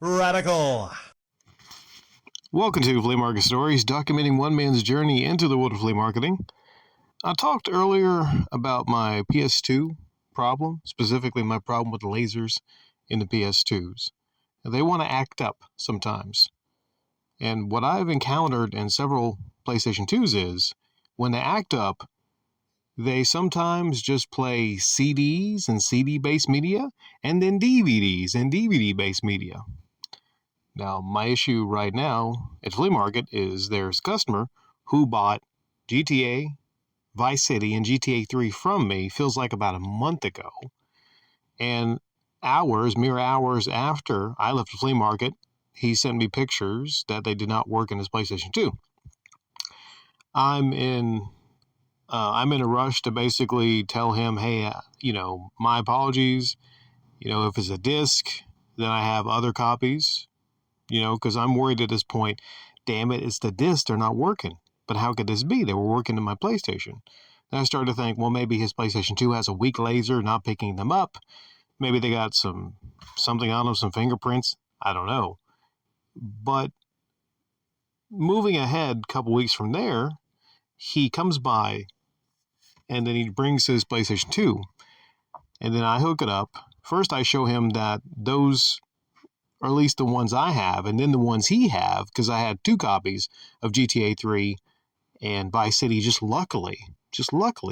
Radical. Welcome to Flea Market Stories, documenting one man's journey into the world of flea marketing. I talked earlier about my PS2 problem, specifically my problem with the lasers in the PS2s. They want to act up sometimes. And what I've encountered in several PlayStation 2s is when they act up, they sometimes just play CDs and CD-based media, and then DVDs and DVD-based media. Now, my issue right now at Flea Market is there's a customer who bought GTA, Vice City, and GTA 3 from me, feels like about a month ago. And mere hours after I left the Flea Market, he sent me pictures that they did not work in his PlayStation 2. I'm in a rush to basically tell him, hey, my apologies. If it's a disc, then I have other copies. Because I'm worried at this point, damn it, it's the disc, they're not working. But how could this be? They were working in my PlayStation. Then I started to think, well, maybe his PlayStation 2 has a weak laser, not picking them up. Maybe they got something on them, some fingerprints. I don't know. But moving ahead a couple weeks from there, he comes by and then he brings his PlayStation 2. And then I hook it up. First, I show him that those, or at least the ones I have, and then the ones he have, because I had 2 copies of GTA 3 and Vice City. Just luckily,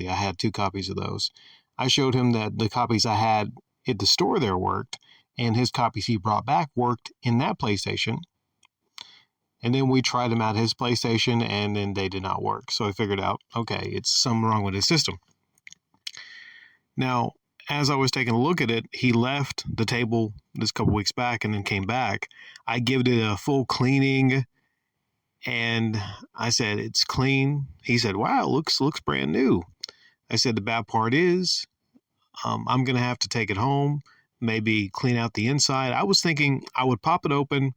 I had 2 copies of those. I showed him that the copies I had at the store there worked, and his copies he brought back worked in that PlayStation. And then we tried them out his PlayStation, and then they did not work. So I figured out, okay, it's something wrong with his system. Now, as I was taking a look at it, he left the table this couple weeks back and then came back. I gave it a full cleaning, and I said, it's clean. He said, wow, it looks brand new. I said, the bad part is I'm going to have to take it home, maybe clean out the inside. I was thinking I would pop it open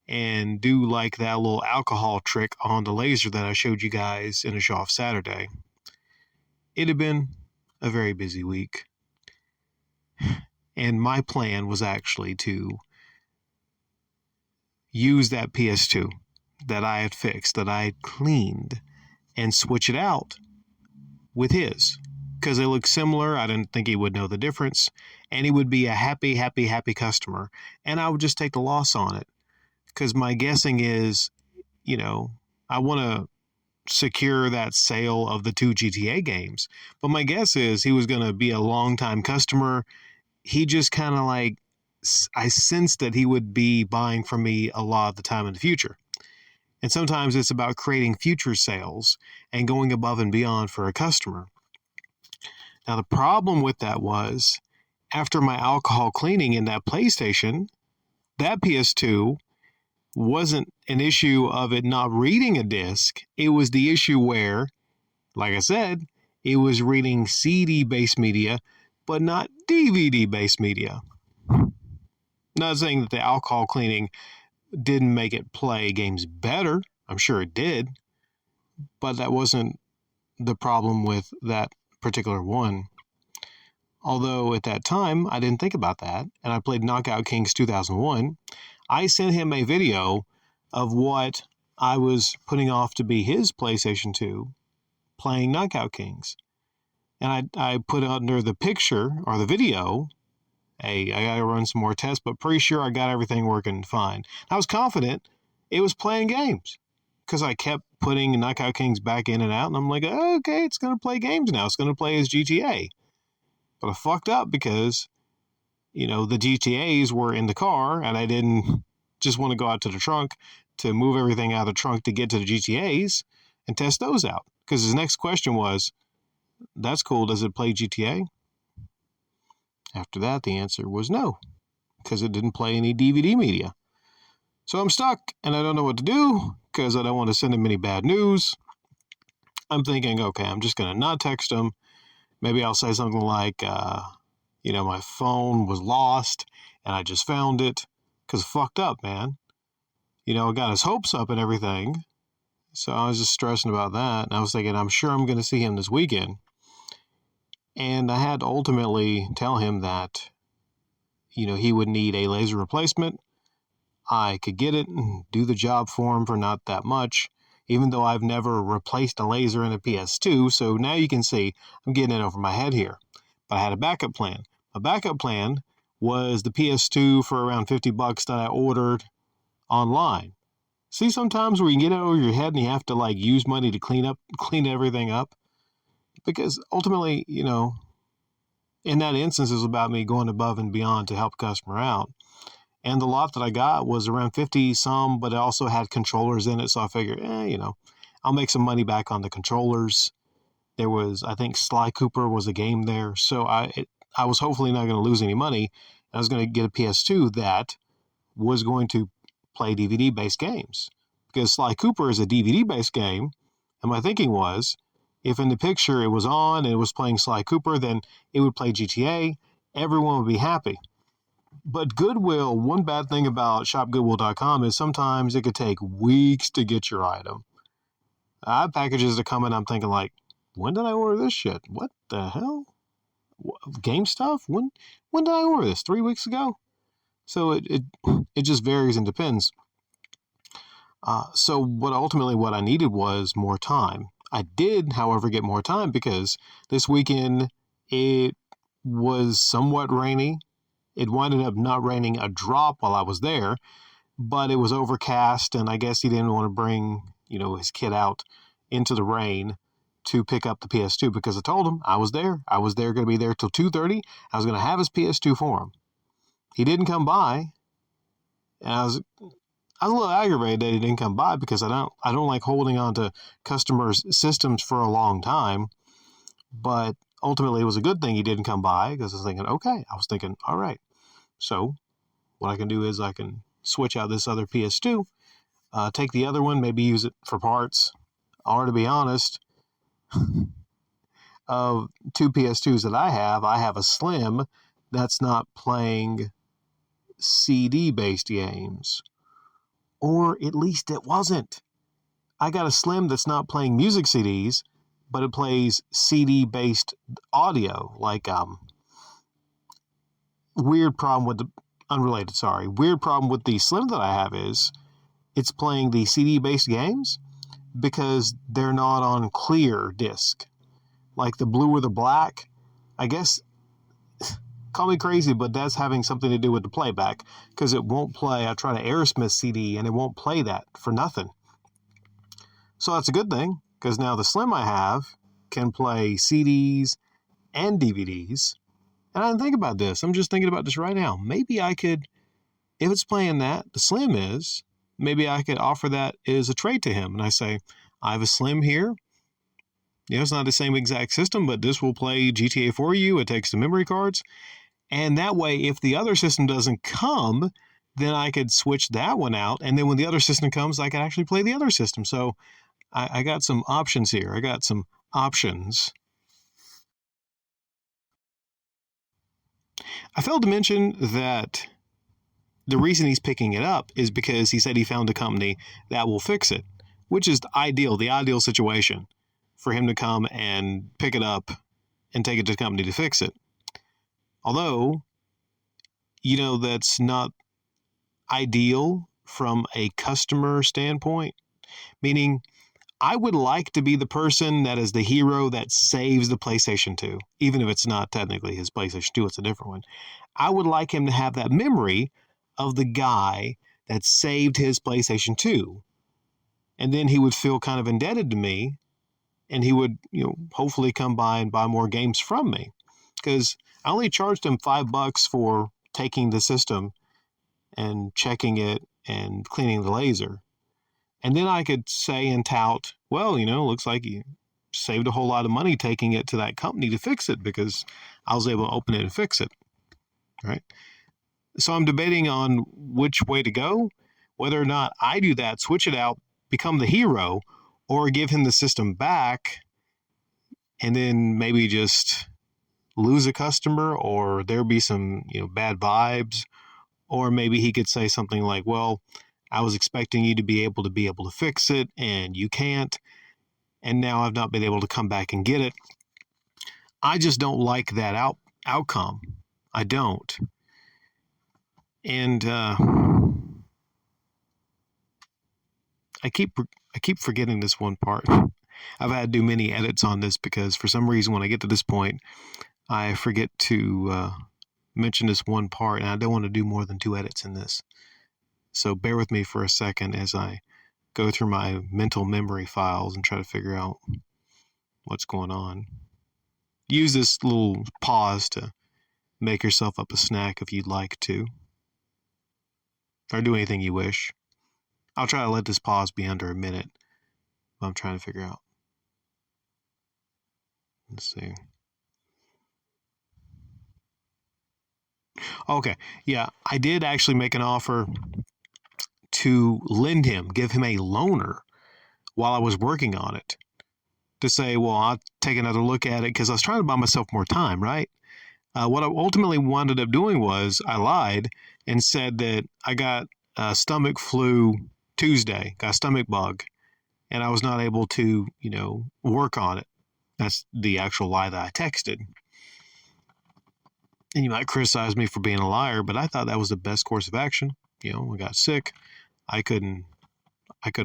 and do like that little alcohol trick on the laser that I showed you guys in a show off Saturday. It had been a very busy week. And my plan was actually to use that PS2 that I had fixed, that I had cleaned, and switch it out with his. Because they look similar. I didn't think he would know the difference. And he would be a happy customer. And I would just take the loss on it. Because my guessing is, I want to secure that sale of the 2 GTA games. But my guess is he was going to be a long-time customer. He just kind of I sensed that he would be buying from me a lot of the time in the future. And sometimes it's about creating future sales and going above and beyond for a customer. Now, the problem with that was after my alcohol cleaning in that PlayStation, that PS2 wasn't an issue of it not reading a disc. It was the issue where, like I said, it was reading CD-based media, but not DVD-based media. Not saying that the alcohol cleaning didn't make it play games better. I'm sure it did. But that wasn't the problem with that particular one. Although at that time, I didn't think about that. And I played Knockout Kings 2001. I sent him a video of what I was putting off to be his PlayStation 2 playing Knockout Kings. And I put under the picture or the video, hey, I got to run some more tests, but pretty sure I got everything working fine. I was confident it was playing games because I kept putting Knockout Kings back in and out. And I'm like, okay, it's going to play games now. It's going to play as GTA. But I fucked up because the GTAs were in the car, and I didn't just want to go out to the trunk to move everything out of the trunk to get to the GTAs and test those out. Because his next question was, that's cool, does it play GTA? After that, the answer was no, because it didn't play any DVD media. So I'm stuck, and I don't know what to do, because I don't want to send him any bad news. I'm thinking, okay, I'm just going to not text him. Maybe I'll say something like, my phone was lost and I just found it because it fucked up, man. I got his hopes up and everything. So I was just stressing about that. And I was thinking, I'm sure I'm going to see him this weekend. And I had to ultimately tell him that, he would need a laser replacement I could get it and do the job for him for not that much, even though I've never replaced a laser in a PS2. So now you can see I'm getting it over my head here. But I had a backup plan. My backup plan was the PS2 for around $50 that I ordered online. See, sometimes where you can get it over your head and you have to like use money to clean everything up. Because ultimately, in that instance, it was about me going above and beyond to help a customer out. And the lot that I got was around 50 some, but it also had controllers in it. So I figured, I'll make some money back on the controllers. There was, I think, Sly Cooper was a game there. So I was hopefully not going to lose any money. I was going to get a PS2 that was going to play DVD-based games. Because Sly Cooper is a DVD-based game. And my thinking was, if in the picture it was on and it was playing Sly Cooper, then it would play GTA. Everyone would be happy. But Goodwill, one bad thing about shopgoodwill.com is sometimes it could take weeks to get your item. I have packages that come in, I'm thinking like, when did I order this shit? What the hell? Game stuff? When did I order this? 3 weeks ago? So it just varies and depends. So what I needed was more time. I did, however, get more time because this weekend it was somewhat rainy. It winded up not raining a drop while I was there, but it was overcast, and I guess he didn't want to bring, his kid out into the rain to pick up the PS2 because I told him I was there. I was there, going to be there till 2:30. I was going to have his PS2 for him. He didn't come by, and I was a little aggravated that he didn't come by because I don't like holding on to customers' systems for a long time. But ultimately, it was a good thing he didn't come by because I was thinking, all right. So what I can do is I can switch out this other PS2, take the other one, maybe use it for parts. Or to be honest, of two PS2s that I have a Slim that's not playing CD-based games. Or at least it wasn't. I got a Slim that's not playing music CDs, but it plays CD-based audio, like weird problem with the Slim that I have is it's playing the CD-based games because they're not on clear disc. Like the blue or the black, I guess, call me crazy, but that's having something to do with the playback because it won't play. I tried an Aerosmith CD and it won't play that for nothing. So that's a good thing because now the Slim I have can play CDs and DVDs. And I didn't think about this. I'm just thinking about this right now. Maybe I could, if it's playing that, the Slim is, maybe I could offer that as a trade to him. And I say, I have a Slim here. It's not the same exact system, but this will play GTA for you. It takes the memory cards. And that way, if the other system doesn't come, then I could switch that one out. And then when the other system comes, I could actually play the other system. So I got some options here. I got some options. I failed to mention that the reason he's picking it up is because he said he found a company that will fix it, which is the ideal situation for him to come and pick it up and take it to the company to fix it. Although, that's not ideal from a customer standpoint, meaning I would like to be the person that is the hero that saves the PlayStation 2, even if it's not technically his PlayStation 2, it's a different one. I would like him to have that memory of the guy that saved his PlayStation 2. And then he would feel kind of indebted to me, and he would, hopefully come by and buy more games from me. Because I only charged him $5 for taking the system and checking it and cleaning the laser. And then I could say and tout, well, looks like you saved a whole lot of money taking it to that company to fix it because I was able to open it and fix it. Right? So I'm debating on which way to go, whether or not I do that, switch it out, become the hero, or give him the system back and then maybe just lose a customer, or there be some, bad vibes, or maybe he could say something like, well, I was expecting you to be able to fix it and you can't, and now I've not been able to come back and get it. I just don't like that outcome. I don't. And I keep forgetting this one part. I've had to do many edits on this because for some reason when I get to this point, I forget to mention this one part, and I don't want to do more than 2 edits in this. So bear with me for a second as I go through my mental memory files and try to figure out what's going on. Use this little pause to make yourself up a snack if you'd like to, or do anything you wish. I'll try to let this pause be under a minute, but I'm trying to figure out. Let's see. Okay, yeah, I did actually make an offer to give him a loaner while I was working on it, to say, well, I'll take another look at it, because I was trying to buy myself more time, right? What I ultimately wound up doing was I lied and said that I got stomach flu Tuesday, got a stomach bug, and I was not able to, work on it. That's the actual lie that I texted. And you might criticize me for being a liar, but I thought that was the best course of action. I got sick. I couldn't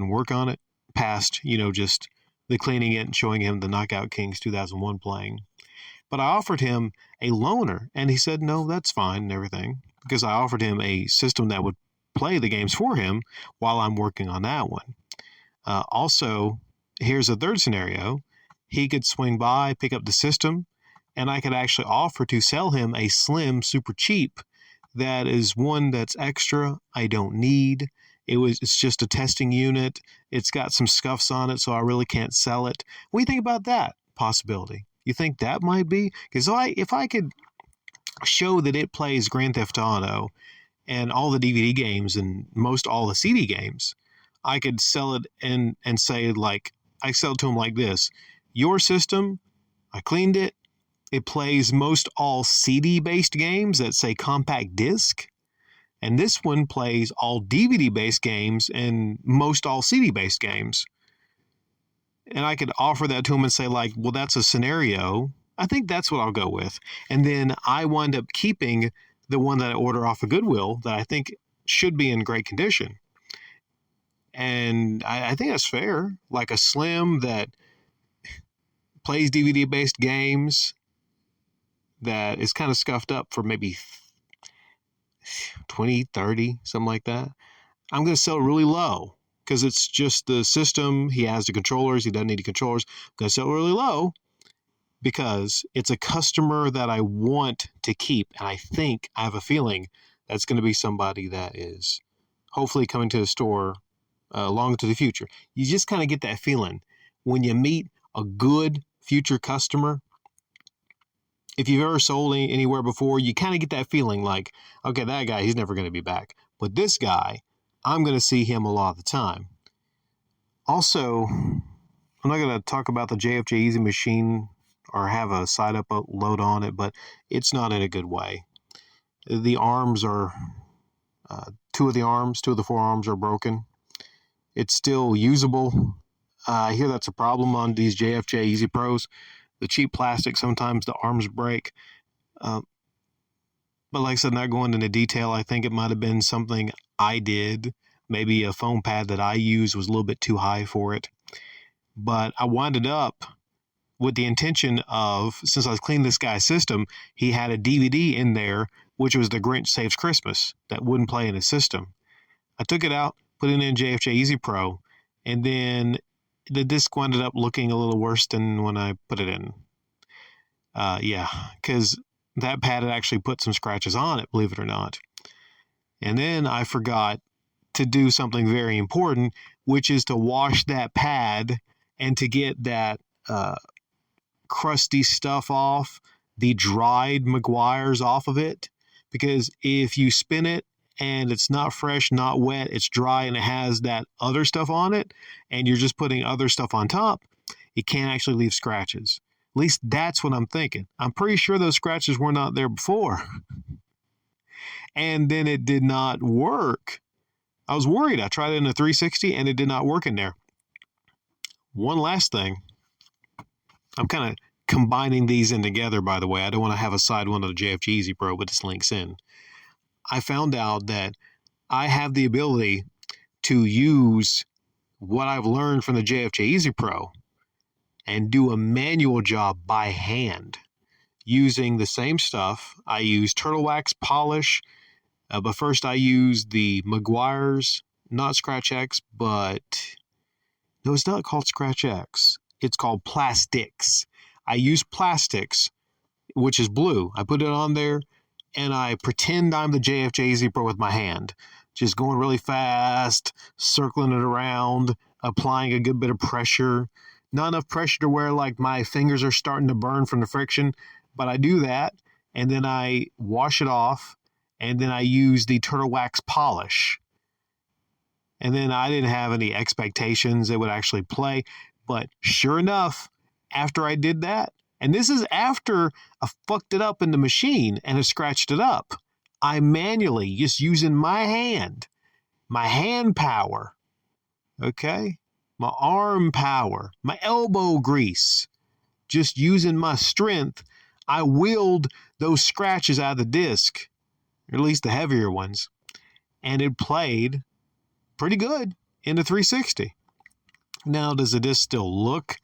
work on it past, just the cleaning it and showing him the Knockout Kings 2001 playing. But I offered him a loaner, and he said, no, that's fine and everything, because I offered him a system that would play the games for him while I'm working on that one. Also, here's a third scenario. He could swing by, pick up the system, and I could actually offer to sell him a slim, super cheap, that is one that's extra, I don't need. It's just a testing unit. It's got some scuffs on it, so I really can't sell it. What do you think about that possibility? You think that might be? Because if I could show that it plays Grand Theft Auto and all the DVD games and most all the CD games, I could sell it and say, like, I sell it to him like this. Your system, I cleaned it. It plays most all CD-based games that say compact disc. And this one plays all DVD-based games and most all CD-based games. And I could offer that to him and say, like, well, that's a scenario. I think that's what I'll go with. And then I wind up keeping the one that I order off of Goodwill that I think should be in great condition. And I think that's fair. Like a Slim that plays DVD-based games, that is kind of scuffed up for maybe 20, 30, something like that. I'm going to sell it really low because it's just the system. He has the controllers. He doesn't need the controllers. I'm going to sell it really low because it's a customer that I want to keep. And I have a feeling that's going to be somebody that is hopefully coming to the store long into the future. You just kind of get that feeling when you meet a good future customer. If you've ever sold anywhere before, you kind of get that feeling like, okay, that guy, he's never going to be back. But this guy, I'm going to see him a lot of the time. Also, I'm not going to talk about the JFJ Easy Machine or have a side upload on it, but it's not in a good way. The arms are, two of the forearms are broken. It's still usable. I hear that's a problem on these JFJ Easy Pros. The cheap plastic, sometimes the arms break. But like I said, not going into detail, I think it might have been something I did. Maybe a foam pad that I used was a little bit too high for it. But I winded up with the intention of, since I was cleaning this guy's system, he had a DVD in there, which was The Grinch Saves Christmas, that wouldn't play in his system. I took it out, put it in JFJ Easy Pro, and then the disc ended up looking a little worse than when I put it in. Because that pad had actually put some scratches on it, believe it or not. And then I forgot to do something very important, which is to wash that pad and to get that crusty stuff off, the dried Meguiar's off of it. Because if you spin it and it's not fresh, not wet, it's dry, and it has that other stuff on it, and you're just putting other stuff on top, it can't actually leave scratches. At least that's what I'm thinking. I'm pretty sure those scratches were not there before. And then it did not work. I was worried. I tried it in a 360, and it did not work in there. One last thing. I'm kind of combining these in together, by the way. I don't want to have a side one of the JFG Easy Pro, but this links in. I found out that I have the ability to use what I've learned from the JFJ Easy Pro and do a manual job by hand using the same stuff. I use turtle wax polish, but first I use the Meguiar's, not Scratch X, but no, it's not called Scratch X. It's called Plastics. I use Plastics, which is blue. I put it on there and I pretend I'm the JFJ Easy Pro with my hand, just going really fast, circling it around, applying a good bit of pressure. Not enough pressure to where like my fingers are starting to burn from the friction, but I do that and then I wash it off and then I use the turtle wax polish. And then I didn't have any expectations it would actually play, but sure enough, after I did that, and this is after I fucked it up in the machine and I scratched it up, I manually, just using my hand power, okay, my arm power, my elbow grease, just using my strength, I wheeled those scratches out of the disc, or at least the heavier ones, and it played pretty good in the 360. Now, does the disc still look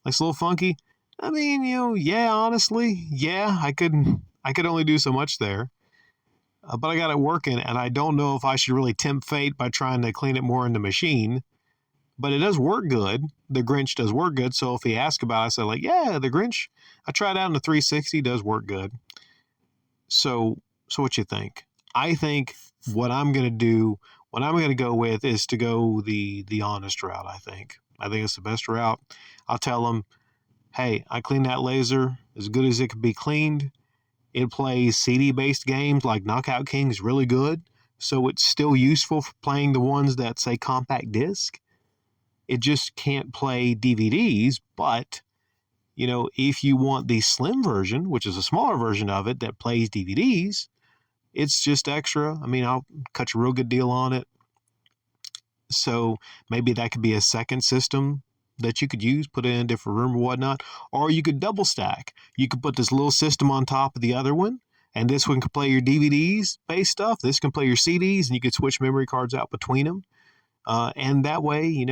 like it's a little funky? I mean, yeah, honestly, yeah, I could only do so much there. But I got it working, and I don't know if I should really tempt fate by trying to clean it more in the machine. But it does work good. The Grinch does work good. So if he asks about it, I say like, yeah, the Grinch, I tried out in the 360, does work good. So what you think? I think what I'm going to go with is to go the honest route, I think. I think it's the best route. I'll tell them, hey, I cleaned that laser as good as it could be cleaned. It plays CD-based games like Knockout Kings really good, so it's still useful for playing the ones that say compact disc. It just can't play DVDs, but, if you want the slim version, which is a smaller version of it that plays DVDs, it's just extra. I mean, I'll cut you a real good deal on it. So maybe that could be a second system that you could use, put it in a different room or whatnot. Or you could double stack. You could put this little system on top of the other one, and this one can play your DVDs based stuff. This can play your CDs, and you could switch memory cards out between them. And that way, you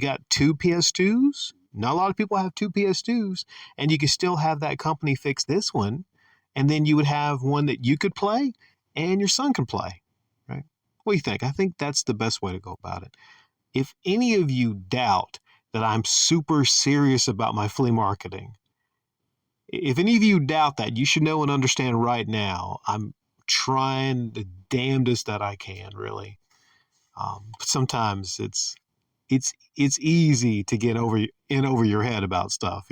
got two PS2s. Not a lot of people have two PS2s, and you can still have that company fix this one, and then you would have one that you could play and your son can play, right? What do you think? I think that's the best way to go about it. If any of you doubt that I'm super serious about my flea marketing, if any of you doubt that, you should know and understand right now, I'm trying the damnedest that I can, really. But sometimes it's easy to get over your head about stuff,